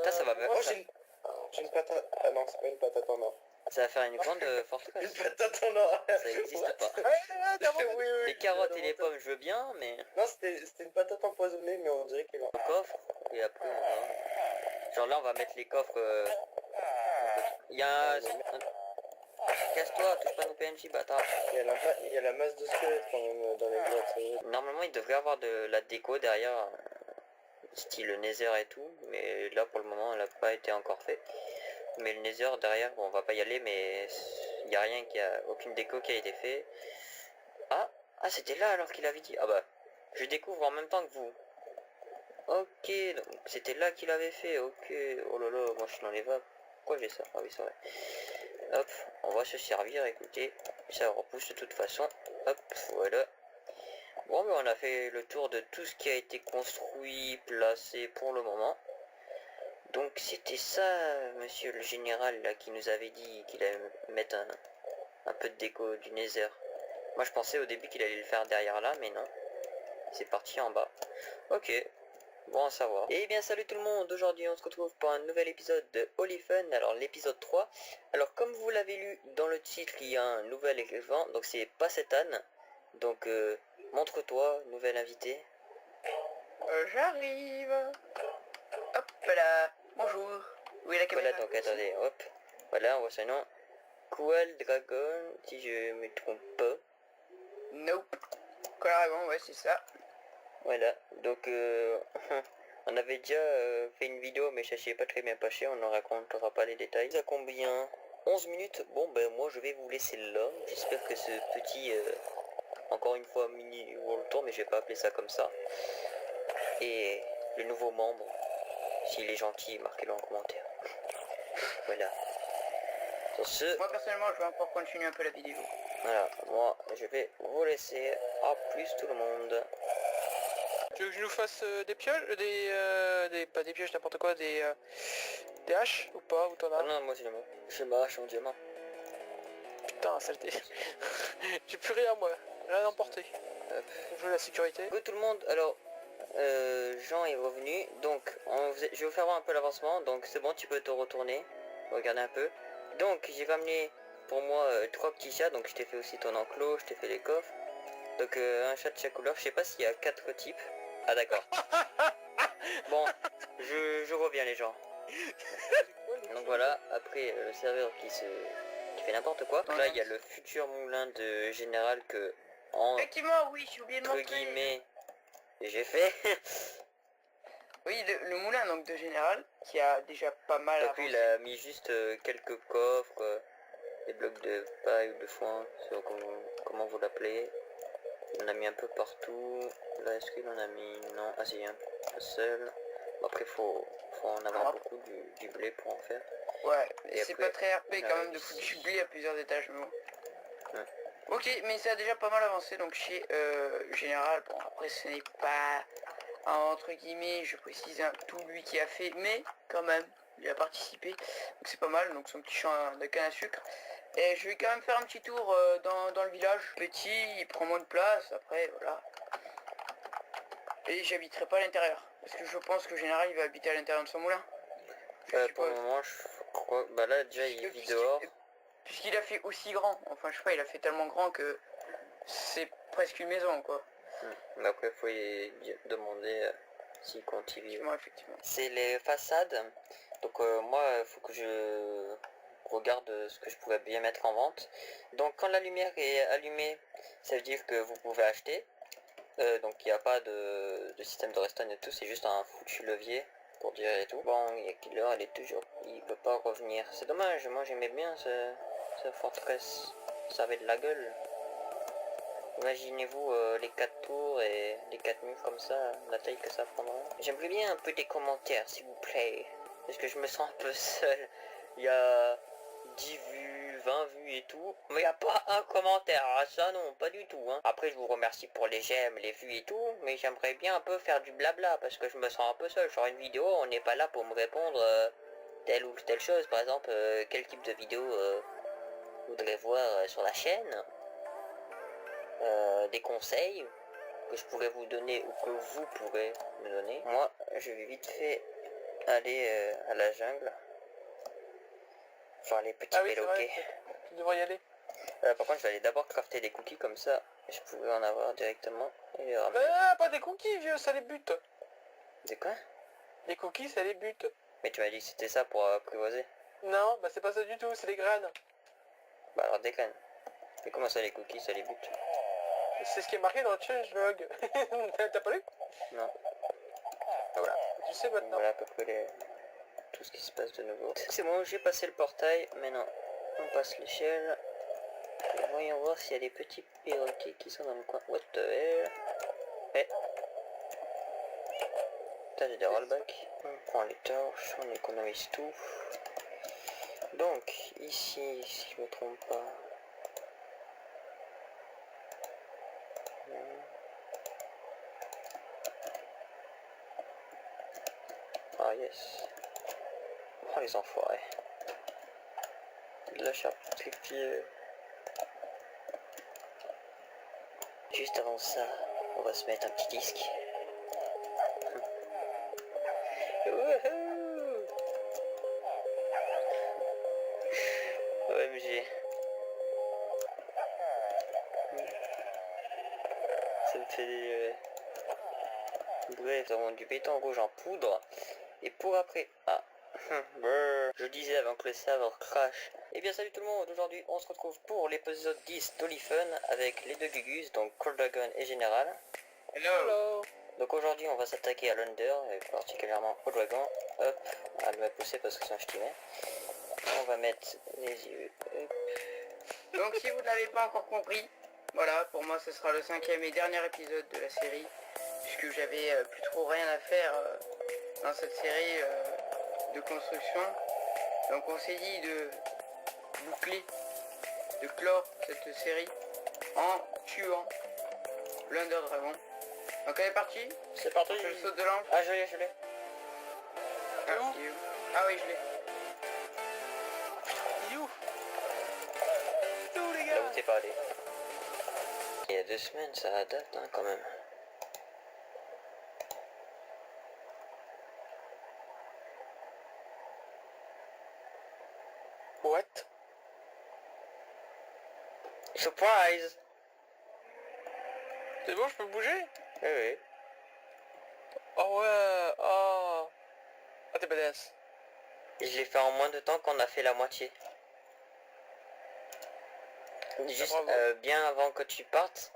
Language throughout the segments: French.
Ça va bien. Oh, j'ai une patate. Ah non, c'est pas une patate en or. Ça va faire une grande Une forteresse. patate en or. Ça existe What? pas. Oui, oui, Les carottes et les pommes, je veux bien, mais... Non, c'était une patate empoisonnée, mais on dirait qu'elle a... Au coffre, et après on va... Genre là, on va mettre les coffres... Il y a un... Casse-toi, touche pas nos PNJ, bâtard. Il y a la masse de squelettes quand même dans les grottes. C'est vrai. Normalement, il devrait y avoir de la déco derrière, style Nether et tout, mais là pour le moment, elle n'a pas été encore fait. Mais le Nether derrière, bon, on va pas y aller, mais il n'y a rien aucune déco qui a été fait. Ah, c'était là alors qu'il avait dit. Ah bah, je découvre en même temps que vous. Ok, donc c'était là qu'il avait fait, ok. Oh là là, moi je suis dans les vapes. Pourquoi j'ai ça? Ah oui, c'est vrai. Hop, on va se servir, écoutez. Ça repousse de toute façon. Hop, voilà. Bon, mais on a fait le tour de tout ce qui a été construit, placé pour le moment. Donc c'était ça, monsieur le général, là, qui nous avait dit qu'il allait mettre un peu de déco du Nether. Moi je pensais au début qu'il allait le faire derrière là, mais non. C'est parti en bas. Ok, bon à savoir. Et bien salut tout le monde, aujourd'hui on se retrouve pour un nouvel épisode de Holy Fun, alors l'épisode 3. Alors comme vous l'avez lu dans le titre, il y a un nouvel éléphant, donc c'est Passetan. Donc montre-toi, nouvel invité. J'arrive. Hop là. Bonjour. Où est la caméra? Voilà, donc attendez, hop. Voilà, on voit son nom. Coal Dragon, si je me trompe pas. Nope. Carrément, ouais, c'est ça. Voilà, donc on avait déjà fait une vidéo, mais ça s'est pas très bien passé, on ne racontera pas les détails. Ça combien 11 minutes. Bon ben moi je vais vous laisser là. J'espère que ce petit, encore une fois mini World Tour, mais je vais pas appeler ça comme ça. Et le nouveau membre, s'il est gentil, marquez-le en commentaire. Voilà. Sur ce, Moi personnellement, je vais encore continuer un peu la vidéo. voilà, moi je vais vous laisser. À plus tout le monde. Tu veux que je nous fasse des pioches, pas des pioches, n'importe quoi, des haches ou pas, ou t'en Ah as? non, moi je me hache en diamant. Putain, saleté. J'ai plus rien moi, rien à emporter. Je veux la sécurité. Coucou tout le monde, alors Jean est revenu, donc je vais vous faire voir un peu l'avancement, donc c'est bon, tu peux te retourner, regarder un peu. Donc j'ai ramené pour moi 3 petits chats, donc je t'ai fait aussi ton enclos, je t'ai fait les coffres. Donc un chat de chaque couleur, je sais pas s'il y a 4 types. Ah d'accord. Bon, je reviens les gens. Donc voilà, après le serveur qui fait n'importe quoi. Donc là il y a le futur moulin de général que Effectivement, oui, j'ai oublié de entre montrer. guillemets j'ai fait. Oui, le moulin donc de général, qui a déjà pas mal Donc lui il a mis juste quelques coffres, des blocs de paille ou de foin, selon comment vous l'appelez. Il en a mis un peu partout. Là est-ce qu'il en a mis? Non, ah si, un seul. Bon, après faut en avoir beaucoup du blé pour en faire. Ouais, Et c'est après, pas très RP on quand même arrive de foutre ici. du blé à plusieurs étages, mais bon. Ouais. Ok, mais ça a déjà pas mal avancé donc chez Général. Bon, après ce n'est pas entre guillemets, je précise, tout lui qui a fait, mais quand même, il a participé. Donc c'est pas mal, donc son petit champ de canne à sucre. Et je vais quand même faire un petit tour dans le village. Petit, il prend moins de place, après voilà. Et j'habiterai pas à l'intérieur. Parce que je pense que Général il va habiter à l'intérieur de son moulin. Pour le moment je crois. Bah là déjà il vit dehors. Puisqu'il a fait aussi grand, enfin je sais pas, il a fait tellement grand que c'est presque une maison quoi. Mais après faut y demander s'il compte y vivre. Effectivement. C'est les façades. Donc moi il faut que je regarde ce que je pourrais bien mettre en vente. Donc quand la lumière est allumée, ça veut dire que vous pouvez acheter. Donc il n'y a pas de système de redstone et tout, c'est juste un foutu levier pour dire et tout. Bon, il y a Killer, elle est toujours... Il peut pas revenir. C'est dommage, moi j'aimais bien ce fortress. Ça avait de la gueule. Imaginez-vous les 4 tours et les 4 murs comme ça, la taille que ça prendra. J'aimerais bien un peu des commentaires s'il vous plaît. Parce que je me sens un peu seul. Il y a 10 vues, 20 vues et tout. Mais il n'y a pas un commentaire. Ah, ça non, pas du tout. Hein. Après je vous remercie pour les j'aime, les vues et tout. Mais j'aimerais bien un peu faire du blabla. Parce que je me sens un peu seul. Genre une vidéo, on n'est pas là pour me répondre telle ou telle chose. Par exemple, quel type de vidéo vous voudrez voir sur la chaîne. Des conseils que je pourrais vous donner ou que vous pourrez me donner. Moi, je vais vite fait aller à la jungle. Voir les petits Ah oui, c'est vrai, perroquets. tu devrais y aller. Par contre, je vais aller d'abord crafter des cookies comme ça. Je pouvais en avoir directement. Et les ramener. Ah, pas des cookies, vieux, ça les bute. C'est quoi? Les cookies, ça les bute. Mais tu m'as dit que c'était ça pour apprivoiser. Non, bah c'est pas ça du tout, c'est des graines. Bah alors déconne. Mais comment ça les cookies, ça les bute? C'est ce qui est marqué dans le changelog. T'as pas lu? Non. Ah, voilà, tu sais maintenant. Voilà à peu près tout ce qui se passe de nouveau. C'est bon, j'ai passé le portail. Maintenant, on passe l'échelle. Et voyons voir s'il y a des petits perroquets qui sont dans le coin. What the hell? Eh. Putain, j'ai des rollbacks. On prend les torches, on économise tout. Donc, ici, si je me trompe pas. Ah yes. Oh les enfoirés. De la charpentier. Juste avant ça, on va se mettre un petit disque. Wouhou! OMG. Ça me fait des... Bref, nous avons du béton rouge en poudre. Et pour après... Ah. Brrr. Je disais avant que le serveur crash. Eh bien salut tout le monde, aujourd'hui on se retrouve pour l'épisode 10 d'Olifun avec les deux Gugus, donc Cold Dragon et Général. Hello. Donc aujourd'hui on va s'attaquer à l'Under, et particulièrement au Dragon. Hop, elle m'a poussé parce que sinon je t'aimais. On va mettre les yeux. Hop. Donc si vous n'avez pas encore compris, voilà, pour moi ce sera le 5e et dernier épisode de la série, puisque j'avais plus trop rien à faire dans cette série de construction. Donc on s'est dit de boucler, de clore cette série en tuant l'Under Dragon. Donc elle est partie, C'est parti. je le saute de l'ange. Ah je l'ai, je l'ai. Ah, où il est où Ah oui, je l'ai. Il est où? Il est où, les Là où gars? t'es pas allé. Il y a 2 semaines, ça date hein, quand même. What? Surprise! C'est bon, je peux bouger? Oui, oui. Oh ouais, oh. Ah, t'es badass. Je l'ai fait en moins de temps qu'on a fait la moitié. Juste bravo. bien avant que tu partes,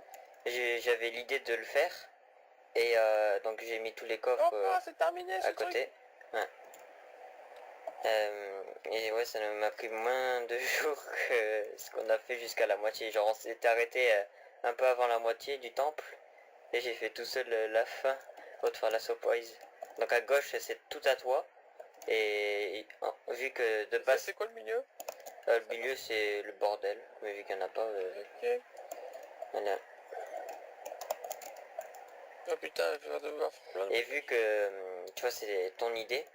j'avais l'idée de le faire. Et donc j'ai mis tous les coffres Oh, c'est terminé ce à truc. côté. Ouais. Et ouais, ça m'a pris moins de jours que ce qu'on a fait jusqu'à la moitié. Genre on s'était arrêté un peu avant la moitié du temple. Et j'ai fait tout seul la fin. Enfin la surprise. Donc à gauche c'est tout à toi. Et vu que de Ça, base c'est quoi le milieu? le milieu c'est le bordel. Mais vu qu'il n'y en a pas, Ok. voilà. Oh putain, je vais devoir faire plein de... Et vu que tu vois c'est ton idée,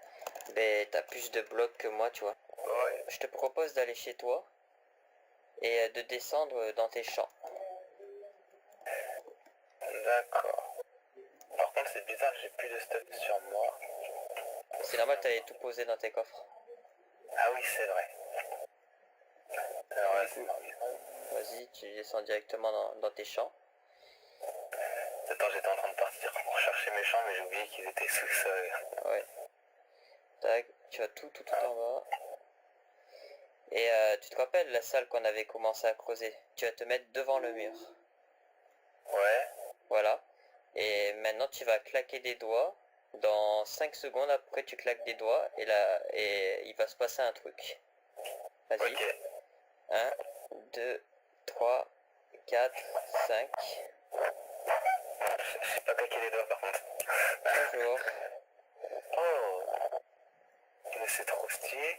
ben t'as plus de blocs que moi tu vois. Ouais. Je te propose d'aller chez toi et de descendre dans tes champs. D'accord. Par contre, c'est bizarre, j'ai plus de stuff sur moi. C'est normal, t'avais tout posé dans tes coffres. Ah oui, c'est vrai. Alors là, c'est marrant. Vas-y, tu descends directement dans tes champs. Attends, j'étais en train de partir pour chercher mes champs, mais j'ai oublié qu'ils étaient sous le sol. Ouais. Tac, tu vas tout en bas. Et tu te rappelles la salle qu'on avait commencé à creuser? Tu vas te mettre devant le mur. Ouais. Voilà. Et maintenant tu vas claquer des doigts. Dans 5 secondes après tu claques des doigts et là il va se passer un truc. Vas-y. Ok. 1, 2, 3, 4, 5. Je sais pas claquer les doigts par contre. Bonjour. Oh. Mais c'est trop stylé.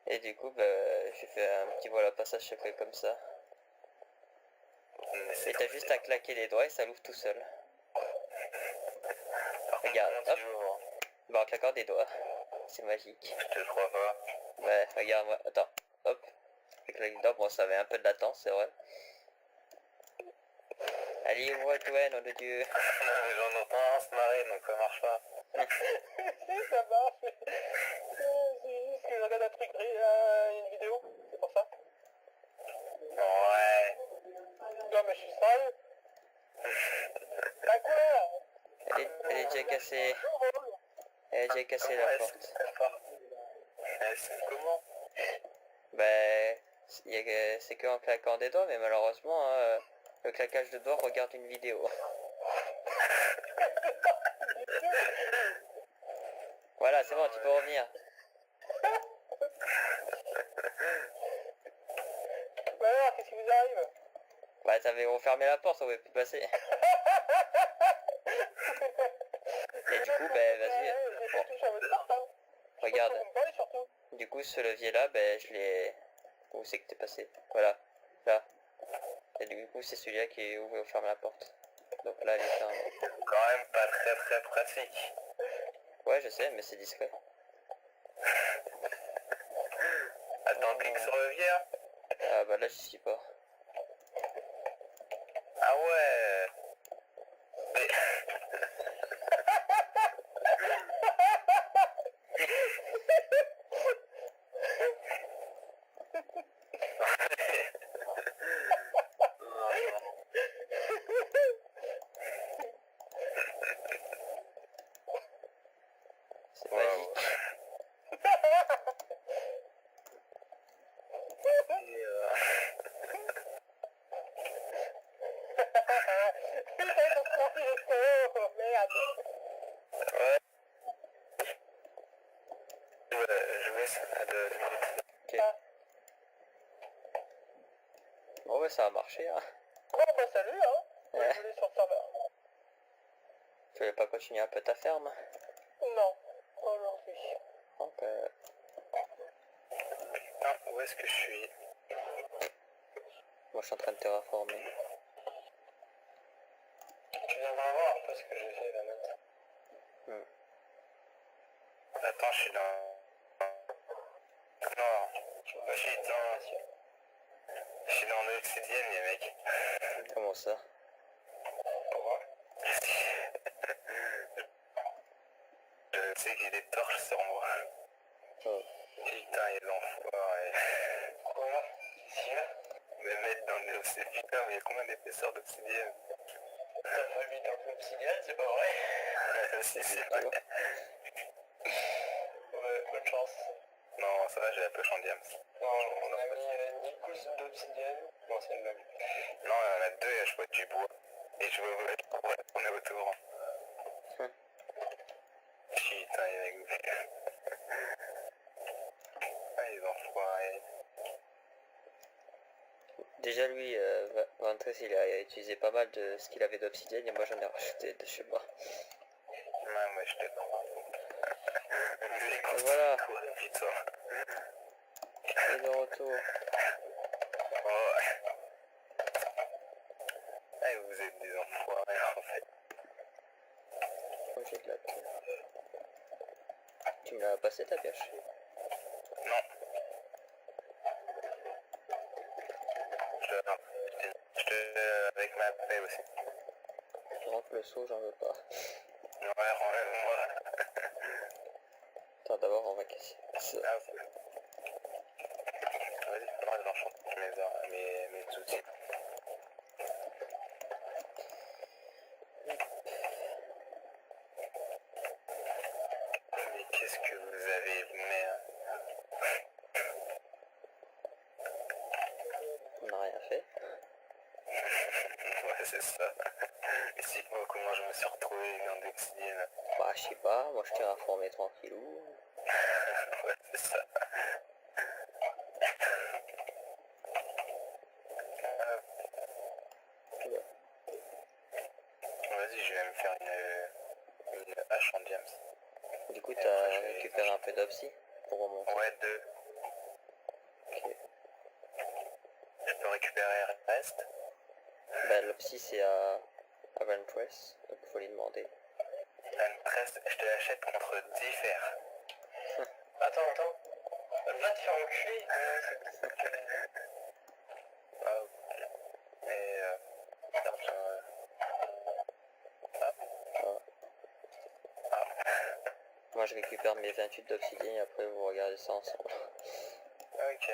Et du coup, bah, j'ai fait un petit voilà passage secret comme ça. Mais c'est Et trop t'as juste stylé. à claquer les doigts et ça l'ouvre tout seul. Par contre, Regarde, comment hop. tu joues, hein? Bah en claquant des doigts. C'est magique. Je te le crois pas. Ouais, regarde moi. Attends. Hop. Je claque les doigts. Bon, ça avait un peu de latence, c'est vrai. Allez, ouvre-toi, nom de Dieu. Non, mais j'en entends un se marrer, donc ça marche pas. Ça marche, mais c'est juste que je regarde un truc, une vidéo, c'est pour ça. Ouais. Non mais je suis sérieux. À quoi? Elle est déjà cassée. Elle est déjà cassée la porte. C'est comment? Ben, c'est que en claquant des doigts, mais malheureusement, le claquage de doigts regarde une vidéo. Voilà, c'est bon, tu peux revenir. Bah alors, qu'est-ce qui vous arrive? Bah, t'avais refermé la porte, on pouvait plus passer. Et du coup, ben, vas-y. J'ai pas touché à votre porte, hein. Regarde. Vous me parlez surtout. Du coup, ce levier-là, ben, je l'ai... Où c'est que t'es passé? Voilà, là. Et du coup, c'est celui-là qui ouvre et ferme la porte. Donc là, elle est fermée. Quand même pas très pratique. Ouais, je sais, mais c'est discret. Attends, clique sur levier. Hein. Ah bah là, je suis pas. Ah ouais. Mais... C'est magique. Et Putain, ils ont sorti le score, merde. Ouais. Je vous laisse à 2 minutes. Ok. Bon, ouais, ça a marché, hein. Bon bah salut, hein. Ouais. Je vais sur le serveur. Tu voulais pas continuer un peu ta ferme? Non, aujourd'hui. Donc, Putain, où est-ce que je suis? moi, je suis en train de terraformer. Tu viendras voir un peu ce que j'ai fait là maintenant. Attends, je suis dans... Non, je suis dans l'obsidienne, les mecs. Comment ça? Pourquoi? Je sais que j'ai des torches sur moi. Oh. Putain, il l'enfoiré. Quoi? Qu'est-ce qu'il y a? Me mettre dans l'obsidienne. Putain, mais il y a combien d'épaisseur d'obsidienne? T'as pas mis dans l'obsidienne, c'est pas vrai? Si, c'est vrai. Ouais, bonne chance. Non, ça va, j'ai la pêche en diams. Non, on a mis 10 pouces d'obsidienne. Non, c'est une blague. Non, il y en a 2 et je vois du bois. Et je veux mettre pour tourner autour. Putain, il est goûté. Ah, ils ont foiré. Déjà, lui, Ventress, il a utilisé pas mal de ce qu'il avait d'obsidienne et moi, j'en ai rajouté de chez moi. Ouais, moi, je te crois. Et voilà. Putain. Et de retour. Oh. Ah, vous êtes des enfoirés, en fait. Oh, j'ai de la pierre. Tu me l'as passé ta pioche? Non. Je te... avec ma paix aussi. Donc le seau, j'en veux pas. Ouais, enlève-moi. Attends, d'abord, on va casser. Ça. Ah, ok. Vas-y, moi, j'enchante mes outils. Mais qu'est-ce que vous avez, merde? On n'a rien fait. Ouais, c'est ça. Explique-moi comment je me suis retrouvé dans l'obsidienne. Bah, je sais pas, moi je terraformé tranquillou. Ouais, c'est ça. Ouais. Vas-y, je vais me faire une hache en diams. Du coup, Et t'as après, je vais- récupéré un peu d'obsi pour remonter. Ouais, 2. Ok. Je peux récupérer le reste. Bah, l'obsi c'est à Ventress, donc faut lui demander. Reste, je te l'achète contre 10 fers. Attends. Va te faire enculer. Ah, ok. Et attends, Ah. Ah. moi je récupère mes 28 d'obsidienne et après vous regardez ça ensemble. Ok.